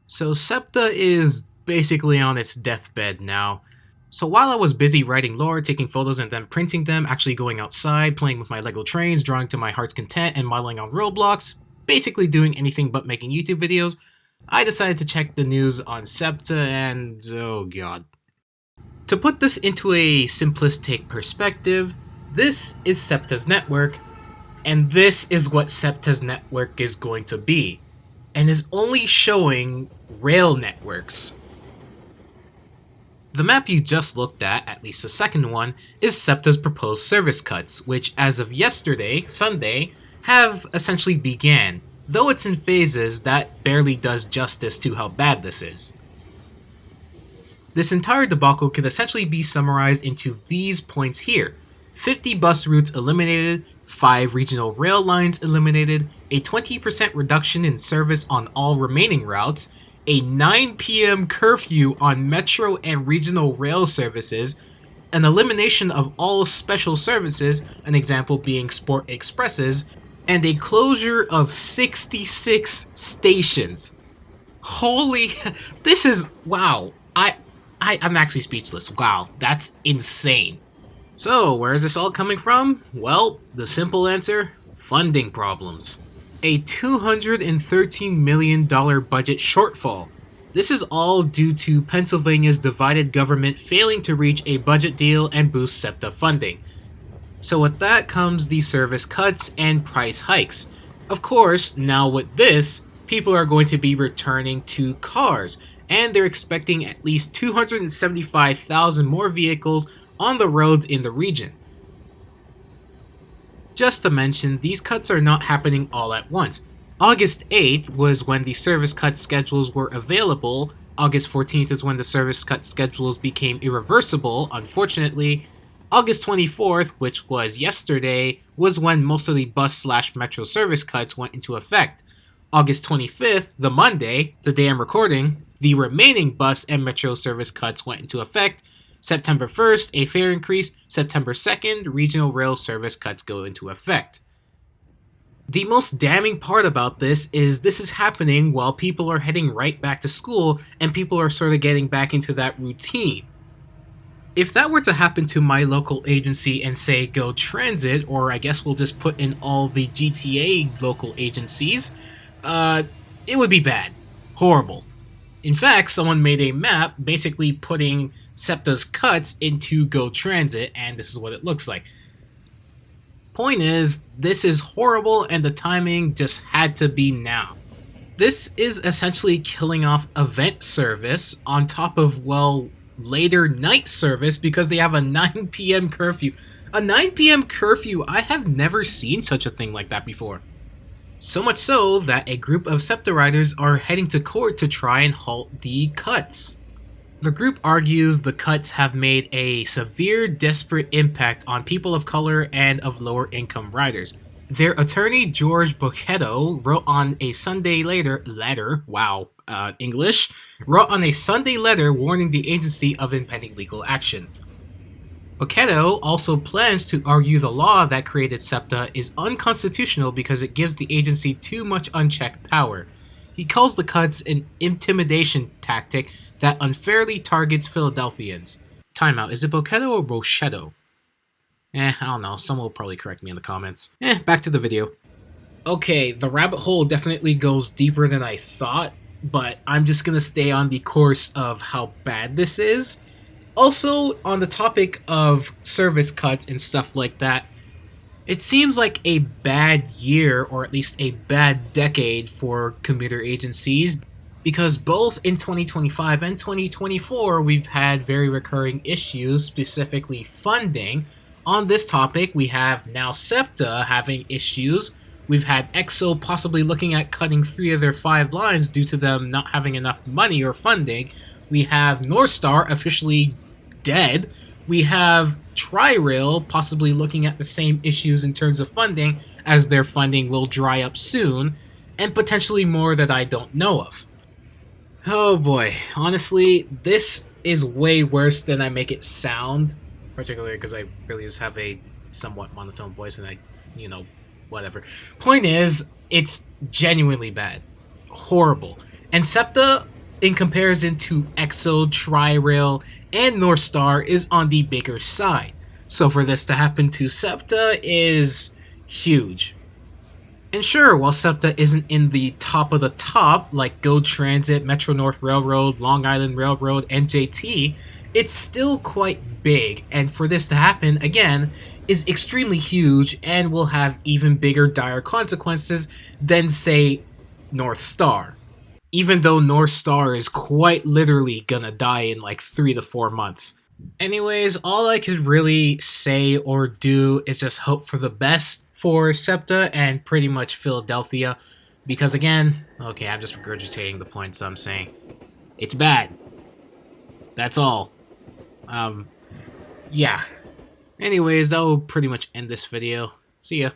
So SEPTA is basically on its deathbed now. So while I was busy writing lore, taking photos and then printing them, actually going outside, playing with my Lego trains, drawing to my heart's content, and modeling on Roblox, basically doing anything but making YouTube videos, I decided to check the news on SEPTA and oh god. To put this into a simplistic perspective, this is SEPTA's network, and this is what SEPTA's network is going to be, and is only showing rail networks. The map you just looked at least the second one, is SEPTA's proposed service cuts, which as of yesterday, Sunday, have essentially began. Though it's in phases, that barely does justice to how bad this is. This entire debacle could essentially be summarized into these points here. 50 bus routes eliminated, 5 regional rail lines eliminated, a 20% reduction in service on all remaining routes, a 9 p.m. curfew on metro and regional rail services, an elimination of all special services, an example being Sport Expresses, and a closure of 66 stations. Holy, this is, wow, I'm actually speechless. Wow, that's insane. So, where is this all coming from? Well, the simple answer, funding problems. A $213 million budget shortfall. This is all due to Pennsylvania's divided government failing to reach a budget deal and boost SEPTA funding. So with that comes the service cuts and price hikes. Of course, now with this, people are going to be returning to cars, and they're expecting at least 275,000 more vehicles on the roads in the region. Just to mention, these cuts are not happening all at once. August 8th was when the service cut schedules were available. August 14th is when the service cut schedules became irreversible, unfortunately. August 24th, which was yesterday, was when most of the bus/metro service cuts went into effect. August 25th, the Monday, the day I'm recording, the remaining bus and metro service cuts went into effect. September 1st, a fare increase. September 2nd, regional rail service cuts go into effect. The most damning part about this is happening while people are heading right back to school and people are sort of getting back into that routine. If that were to happen to my local agency and say Go Transit, or I guess we'll just put in all the GTA local agencies, it would be bad. Horrible. In fact, someone made a map basically putting SEPTA's cuts into Go Transit, and this is what it looks like. Point is, this is horrible and the timing just had to be now. This is essentially killing off event service on top of, well, later night service because they have a 9 p.m. curfew. A 9 p.m. curfew, I have never seen such a thing like that before. So much so that a group of SEPTA riders are heading to court to try and halt the cuts. The group argues the cuts have made a severe, desperate impact on people of color and of lower income riders. Their attorney, George Bocchetto, wrote on a Sunday wrote on a Sunday letter warning the agency of impending legal action. Bocchetto also plans to argue the law that created SEPTA is unconstitutional because it gives the agency too much unchecked power. He calls the cuts an intimidation tactic that unfairly targets Philadelphians. Timeout, is it Bocchetto or Bocchetto? I don't know, someone will probably correct me in the comments. Back to the video. Okay, the rabbit hole definitely goes deeper than I thought, but I'm just gonna stay on the course of how bad this is. Also, on the topic of service cuts and stuff like that, it seems like a bad year, or at least a bad decade for commuter agencies, because both in 2025 and 2024, we've had very recurring issues, specifically funding. On this topic, we have now SEPTA having issues. We've had EXO possibly looking at cutting 3 of their 5 lines due to them not having enough money or funding. We have North Star officially dead. We have Tri-Rail possibly looking at the same issues in terms of funding, as their funding will dry up soon, and potentially more that I don't know of. Oh boy, honestly, this is way worse than I make it sound, particularly because I really just have a somewhat monotone voice and whatever. Point is, it's genuinely bad. Horrible. And SEPTA in comparison to Exo, Tri-Rail, and North Star is on the bigger side. So for this to happen to SEPTA is huge. And sure, while SEPTA isn't in the top of the top, like Go Transit, Metro North Railroad, Long Island Railroad, NJT, it's still quite big, and for this to happen, again, is extremely huge and will have even bigger dire consequences than, say, North Star. Even though North Star is quite literally gonna die in like 3 to 4 months. Anyways, all I could really say or do is just hope for the best for SEPTA and pretty much Philadelphia. Because again, okay, I'm just regurgitating the points I'm saying. It's bad. That's all. Yeah. Anyways, that will pretty much end this video. See ya.